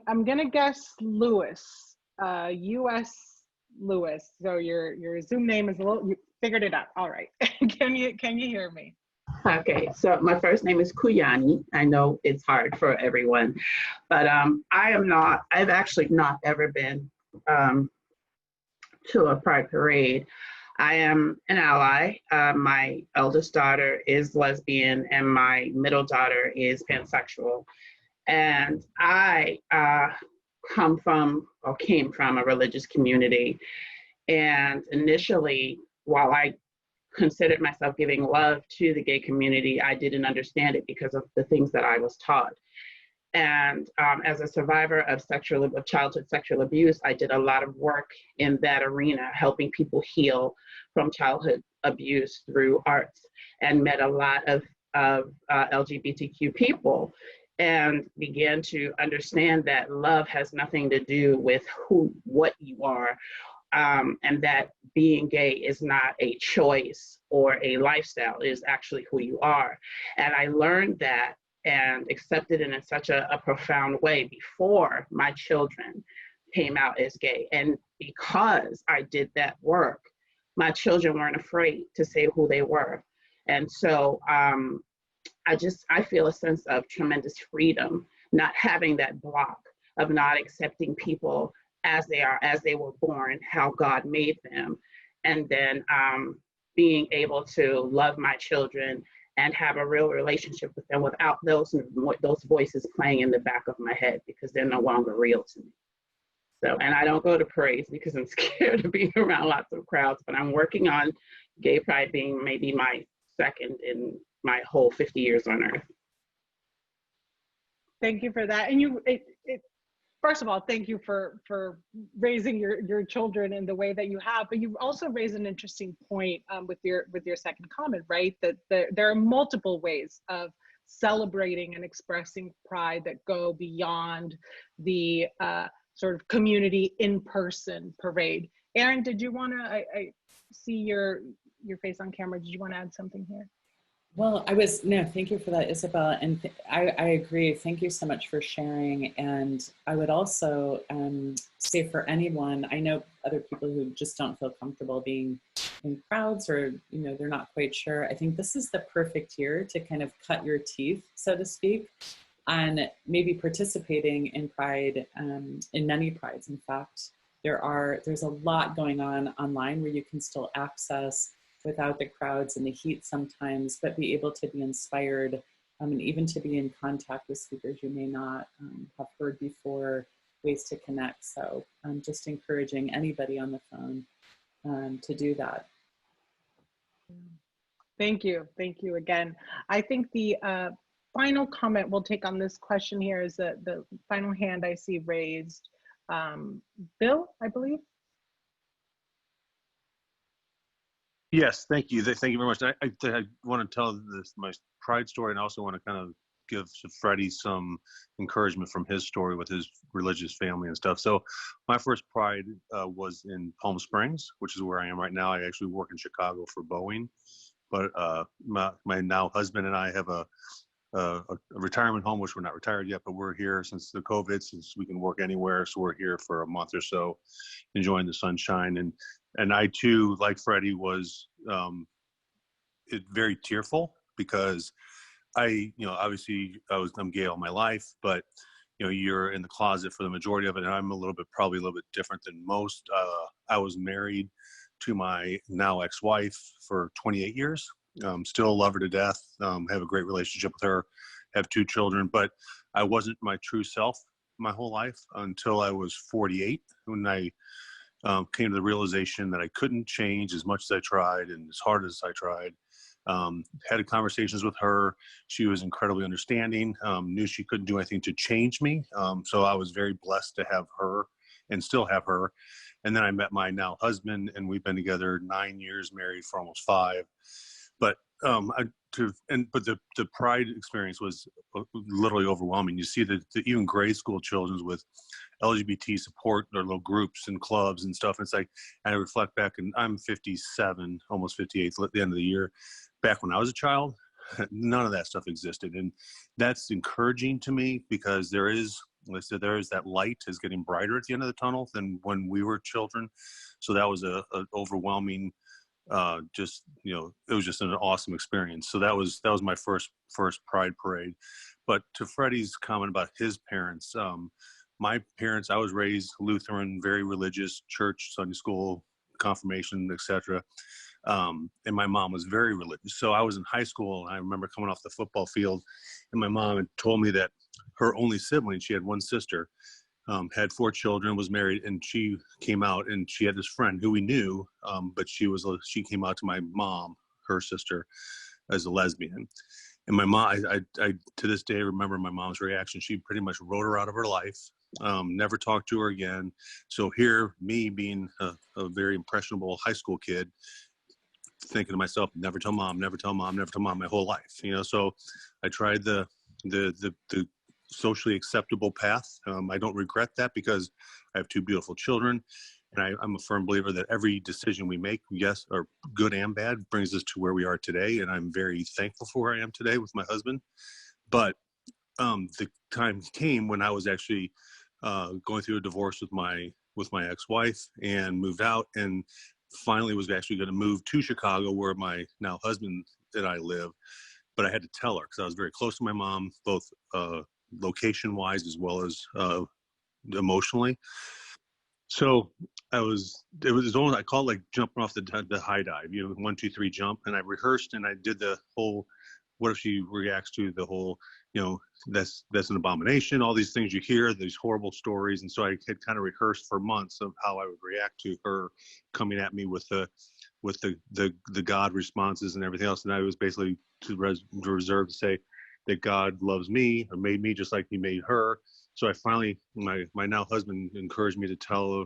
[SPEAKER 1] gonna guess Lewis, US Lewis. So your Zoom name is a little, you figured it out. All right. Can you hear me?
[SPEAKER 6] Okay, so my first name is Kuyani. I know it's hard for everyone, but I've actually not ever been to a Pride parade. I am an ally. My eldest daughter is lesbian and my middle daughter is pansexual. And I came from a religious community. And initially, while I considered myself giving love to the gay community, I didn't understand it because of the things that I was taught. And as a survivor of childhood sexual abuse, I did a lot of work in that arena, helping people heal from childhood abuse through arts, and met a lot of LGBTQ people, and began to understand that love has nothing to do with what you are, and that being gay is not a choice or a lifestyle, it is actually who you are. And I learned that and accepted it in such a profound way before my children came out as gay. And because I did that work, my children weren't afraid to say who they were. And so I feel a sense of tremendous freedom, not having that block of not accepting people as they are, as they were born, how God made them. And then being able to love my children and have a real relationship with them without those voices playing in the back of my head, because they're no longer real to me. So, and I don't go to parades because I'm scared of being around lots of crowds, but I'm working on Gay Pride being maybe my second in my whole 50 years on earth.
[SPEAKER 1] Thank you for that. And first of all, thank you for raising your children in the way that you have, but you've also raised an interesting point with your second comment, right? That there are multiple ways of celebrating and expressing pride that go beyond the sort of community in-person parade. Erin, did you want to, I see your face on camera. Did you want to add something here?
[SPEAKER 2] Well, thank you for that, Isabel. And I agree. Thank you so much for sharing. And I would also say for anyone, I know other people who just don't feel comfortable being in crowds, or, they're not quite sure. I think this is the perfect year to kind of cut your teeth, so to speak, on maybe participating in Pride, in many prides. In fact, there's a lot going on online where you can still access without the crowds and the heat sometimes, but be able to be inspired and even to be in contact with speakers you may not have heard before, ways to connect. So I'm just encouraging anybody on the phone to do that.
[SPEAKER 1] Thank you again. I think the final comment we'll take on this question here is the final hand I see raised. Bill, I believe.
[SPEAKER 7] Yes, thank you. Thank you very much. I want to tell my Pride story, and I also want to kind of give Freddie some encouragement from his story with his religious family and stuff. So my first Pride was in Palm Springs, which is where I am right now. I actually work in Chicago for Boeing, but my now husband and I have a retirement home, which we're not retired yet, but we're here since the COVID, since we can work anywhere. So we're here for a month or so, enjoying the sunshine. And I too, like Freddie, was very tearful because obviously I'm gay all my life, but you're in the closet for the majority of it. And I'm probably a little bit different than most. I was married to my now ex-wife for 28 years. Still love her to death. Have a great relationship with her, have 2 children, but I wasn't my true self my whole life until I was 48, when I came to the realization that I couldn't change as much as I tried and as hard as I tried. Had conversations with her. She was incredibly understanding, knew she couldn't do anything to change me. So I was very blessed to have her and still have her. And then I met my now husband, and we've been together 9 years, married for almost 5. But the pride experience was literally overwhelming. You see the even grade school children with LGBT support, their little groups and clubs and stuff. It's like, and I reflect back, and I'm 57, almost 58 at the end of the year. Back when I was a child, none of that stuff existed. And that's encouraging to me, because there is, like I said, there is that light is getting brighter at the end of the tunnel than when we were children. So that was a overwhelming, just, you know, it was just an awesome experience. So that was my first pride parade. But to Freddie's comment about his parents, my parents, I was raised Lutheran, very religious, church, Sunday school, confirmation, etc. And my mom was very religious. So I was in high school, and I remember coming off the football field, and my mom had told me that her only sibling, she had one sister, had 4 children, was married, and she came out, and she had this friend who we knew, but she came out to my mom, her sister, as a lesbian. And my mom, I to this day remember my mom's reaction. She pretty much wrote her out of her life, never talked to her again. So here, me being a very impressionable high school kid, thinking to myself, never tell mom, never tell mom, never tell mom, my whole life, you know. So I tried the socially acceptable path. I don't regret that, because I have 2 beautiful children, and I'm a firm believer that every decision we make, yes, or good and bad, brings us to where we are today. And I'm very thankful for where I am today with my husband. But the time came when I was actually going through a divorce with my ex-wife, and moved out, and finally was actually going to move to Chicago, where my now husband and I live. But I had to tell her, because I was very close to my mom, both location-wise as well as emotionally. So it was almost, I call it like jumping off the high dive, you know, 1, 2, 3 jump. And I rehearsed, and I did the whole, what if she reacts to the whole, you know, that's an abomination, all these things you hear, these horrible stories. And so I had kind of rehearsed for months of how I would react to her coming at me with the God responses and everything else. And I was basically reserved to say that God loves me, or made me just like he made her. So I finally, my now husband encouraged me to tell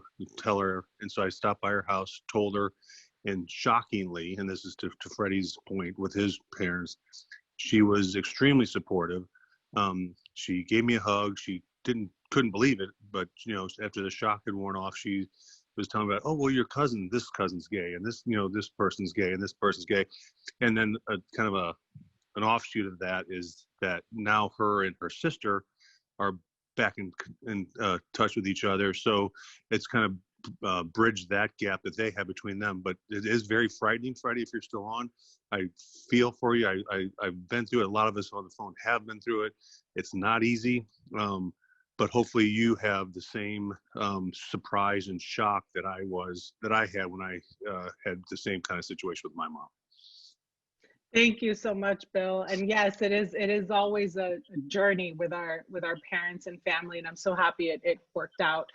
[SPEAKER 7] her. And so I stopped by her house, told her, and shockingly, and this is to Freddie's point with his parents, she was extremely supportive. She gave me a hug. She couldn't believe it, but, you know, after the shock had worn off, she was telling me about, oh, well, your cousin, this cousin's gay, and this, you know, this person's gay, and this person's gay. And then an offshoot of that is that now her and her sister are back in touch with each other. So it's kind of bridged that gap that they have between them. But it is very frightening, Freddie, if you're still on. I feel for you. I've been through it. A lot of us on the phone have been through it. It's not easy. But hopefully you have the same surprise and shock that I had when I had the same kind of situation with my mom.
[SPEAKER 1] Thank you so much, Bill. And yes, it is always a journey with our parents and family, and I'm so happy it worked out.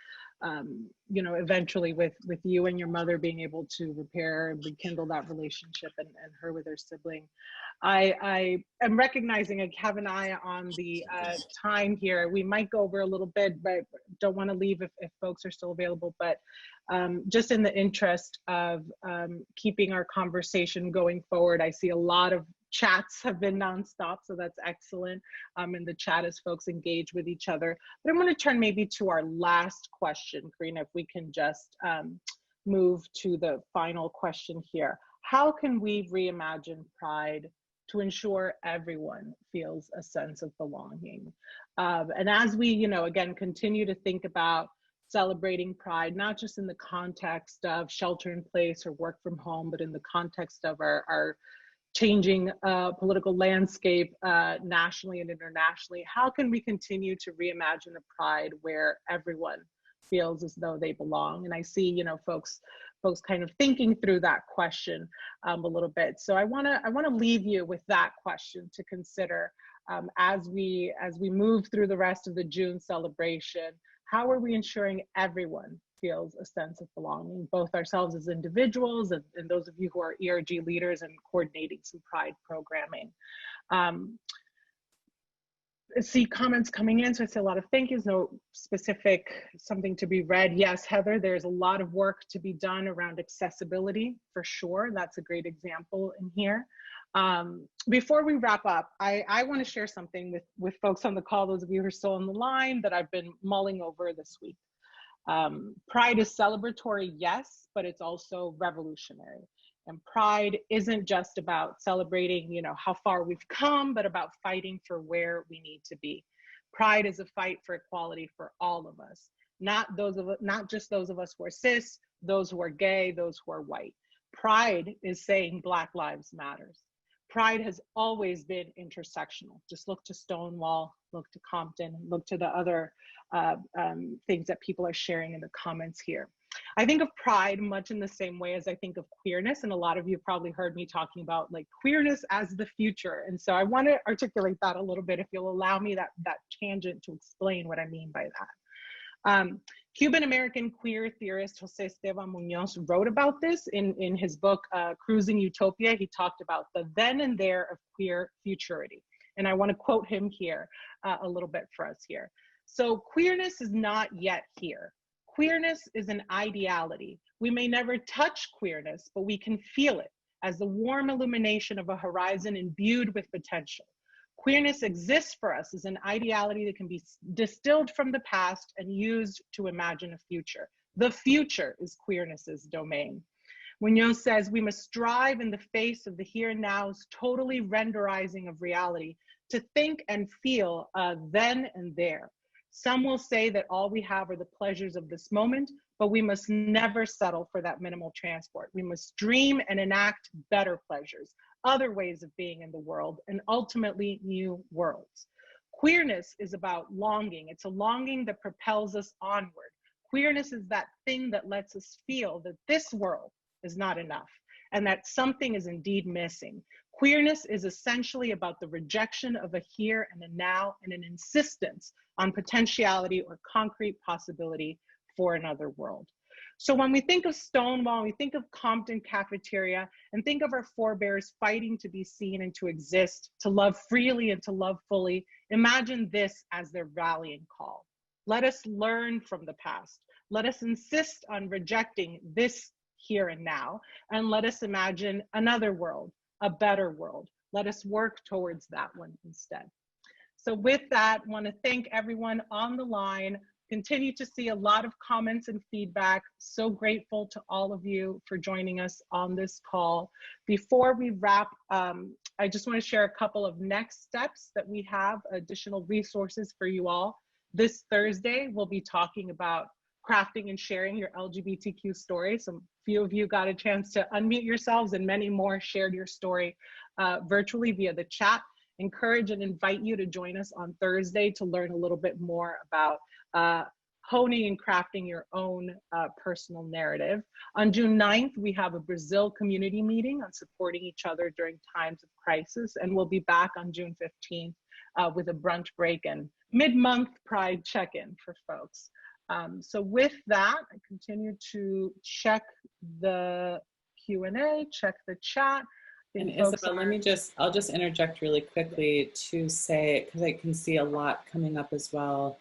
[SPEAKER 1] You know, eventually with you and your mother being able to repair and rekindle that relationship, and her with her sibling. I am recognizing I have an eye on the time here. We might go over a little bit, but don't want to leave if folks are still available. But just in the interest of keeping our conversation going forward, I see a lot of chats have been nonstop, so that's excellent in the chat as folks engage with each other. But I'm going to turn maybe to our last question, Karina, if we can just move to the final question here. How can we reimagine Pride to ensure everyone feels a sense of belonging? And as we, you know, again, continue to think about celebrating Pride, not just in the context of shelter in place or work from home, but in the context of our changing political landscape nationally and internationally, how can we continue to reimagine a Pride where everyone feels as though they belong? And I see, you know, folks kind of thinking through that question a little bit. So I want to leave you with that question to consider as we move through the rest of the June celebration. How are we ensuring everyone feels a sense of belonging, both ourselves as individuals and those of you who are ERG leaders and coordinating some Pride programming. I see comments coming in, so I see a lot of thank yous, no specific something to be read. Yes, Heather, there's a lot of work to be done around accessibility for sure. That's a great example in here. Before we wrap up, I want to share something with folks on the call, those of you who are still on the line, that I've been mulling over this week. Pride is celebratory, yes, but it's also revolutionary. And Pride isn't just about celebrating, you know, how far we've come, but about fighting for where we need to be. Pride is a fight for equality for all of us, not just those of us who are cis, those who are gay, those who are white. Pride is saying Black Lives Matters. Pride has always been intersectional. Just look to Stonewall, look to Compton, look to the other things that people are sharing in the comments here. I think of Pride much in the same way as I think of queerness, and a lot of you probably heard me talking about like queerness as the future. And so I want to articulate that a little bit, if you'll allow me that tangent to explain what I mean by that. Cuban-American queer theorist Jose Esteban Munoz wrote about this in his book, Cruising Utopia. He talked about the then and there of queer futurity. And I want to quote him here a little bit for us here. So queerness is not yet here. Queerness is an ideality. We may never touch queerness, but we can feel it as the warm illumination of a horizon imbued with potential. Queerness exists for us as an ideality that can be distilled from the past and used to imagine a future. The future is queerness's domain. Munoz says we must strive in the face of the here and now's totally renderizing of reality to think and feel then and there. Some will say that all we have are the pleasures of this moment, but we must never settle for that minimal transport. We must dream and enact better pleasures, other ways of being in the world, and ultimately new worlds. Queerness is about longing. It's a longing that propels us onward. Queerness is that thing that lets us feel that this world is not enough and that something is indeed missing. Queerness is essentially about the rejection of a here and a now and an insistence on potentiality or concrete possibility for another world. So when we think of Stonewall, we think of Compton Cafeteria, and think of our forebears fighting to be seen and to exist, to love freely and to love fully, imagine this as their rallying call. Let us learn from the past. Let us insist on rejecting this here and now, and let us imagine another world, a better world. Let us work towards that one instead. So with that, I want to thank everyone on the line. Continue to see a lot of comments and feedback. So grateful to all of you for joining us on this call. Before we wrap, I just want to share a couple of next steps that we have, additional resources for you all. This Thursday, we'll be talking about crafting and sharing your LGBTQ story. Some few of you got a chance to unmute yourselves, and many more shared your story virtually via the chat. Encourage and invite you to join us on Thursday to learn a little bit more about honing and crafting your own personal narrative. On June 9th, we have a Brazil community meeting on supporting each other during times of crisis, and we'll be back on June 15th with a brunch break and mid-month Pride check-in for folks. So with that, I continue to check the Q&A, check the chat.
[SPEAKER 2] And Isabel, I'll just interject really quickly to say, because I can see a lot coming up as well.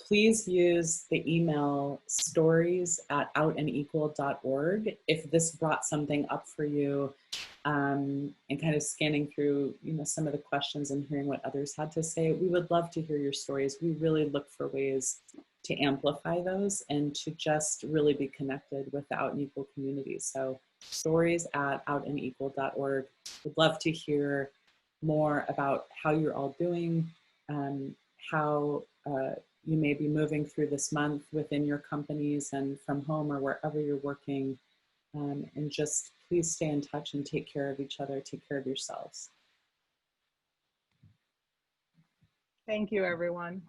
[SPEAKER 2] Please use the email stories@outandequal.org if this brought something up for you, and kind of scanning through, some of the questions and hearing what others had to say. We would love to hear your stories. We really look for ways to amplify those and to just really be connected with the Out and Equal community. So stories@outandequal.org. Would love to hear more about how you're all doing, how you may be moving through this month within your companies and from home or wherever you're working. And just please stay in touch and take care of each other, take care of yourselves.
[SPEAKER 1] Thank you, everyone.